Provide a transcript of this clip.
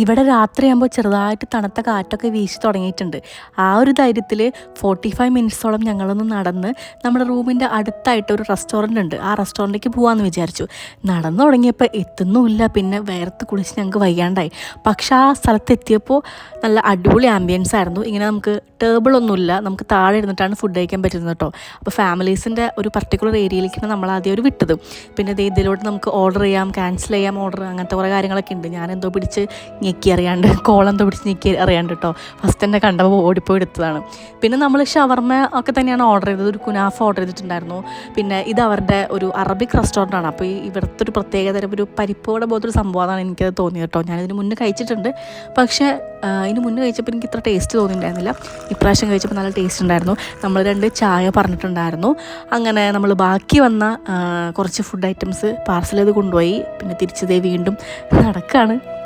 ഇവിടെ രാത്രിയാകുമ്പോൾ ചെറുതായിട്ട് തണുത്ത കാറ്റൊക്കെ വീശി തുടങ്ങിയിട്ടുണ്ട്. ആ ഒരു ധൈര്യത്തിൽ 45 മിനിറ്റ്സോളം ഞങ്ങളൊന്ന് നടന്ന് നമ്മുടെ റൂമിൻ്റെ അടുത്തായിട്ട് ഒരു റെസ്റ്റോറൻ്റ് ഉണ്ട്, ആ റെസ്റ്റോറൻറ്റിലേക്ക് പോകാമെന്ന് വിചാരിച്ചു. നടന്നു തുടങ്ങിയപ്പോൾ എത്തുന്നുമില്ല, പിന്നെ വേർത്ത് കുളിച്ച് ഞങ്ങൾക്ക് വയ്യാണ്ടായി. പക്ഷേ ആ സ്ഥലത്ത് എത്തിയപ്പോൾ നല്ല അടിപൊളി ആംബിയൻസ് ആയിരുന്നു. ഇങ്ങനെ നമുക്ക് ടേബിളൊന്നുമില്ല, നമുക്ക് താഴെ ഇരുന്നിട്ടാണ് ഫുഡ് കഴിക്കാൻ പറ്റുന്നത് കേട്ടോ. അപ്പോൾ ഫാമിലീസിൻ്റെ ഒരു പർട്ടിക്കുലർ ഏരിയയിലേക്കാണ് നമ്മൾ ആദ്യം ഒരു വിട്ടത്. പിന്നെ ഇതിലോട്ട് നമുക്ക് ഓർഡർ ചെയ്യാം, ക്യാൻസൽ ചെയ്യാം ഓർഡർ, അങ്ങനത്തെ കുറേ കാര്യങ്ങളൊക്കെ ഉണ്ട്. ഞാനെന്തോ പിടിച്ച് ഞെക്കി അറിയാണ്ട്, കോളെന്തോ പിടിച്ച് ഞെക്കി അറിയാണ്ട് കേട്ടോ. ഫസ്റ്റ് തന്നെ കണ്ടപ്പോൾ ഓടിപ്പോയി എടുത്തതാണ്. പിന്നെ നമ്മൾ ഷവർമ ഒക്കെ തന്നെയാണ് ഓർഡർ ചെയ്തത്. ഒരു കുനാഫ ഓർഡർ ചെയ്തിട്ടുണ്ടായിരുന്നു. പിന്നെ ഇത് അവരുടെ ഒരു അറബിക് റെസ്റ്റോറൻ്റാണ്. അപ്പോൾ ഇവിടുത്തെ ഒരു പ്രത്യേകതരം ഒരു പരിപ്പോടെ പോലത്തെ ഒരു സംഭവമാണ് എനിക്കത് തോന്നിയത് കേട്ടോ. ഞാനിതിന് മുന്നേ കഴിച്ചിട്ടുണ്ട്, പക്ഷേ ഇതിന് മുന്നേ കഴിച്ചപ്പോൾ എനിക്ക് ഇത്ര ടേസ്റ്റ് തോന്നിയിട്ടുണ്ടായിരുന്നില്ല. ഇപ്രാവശ്യം കഴിച്ചപ്പോൾ നല്ല ടേസ്റ്റ് ഉണ്ടായിരുന്നു. നമ്മൾ 2 ചായ പറഞ്ഞിട്ടുണ്ടായിരുന്നു. അങ്ങനെ നമ്മൾ ബാക്കി വന്ന കുറച്ച് ഫുഡ് ഐറ്റംസ് പാർസൽ ചെയ്ത് കൊണ്ടുപോയി. പിന്നെ തിരിച്ചതേ വീണ്ടും നടക്കുകയാണ്.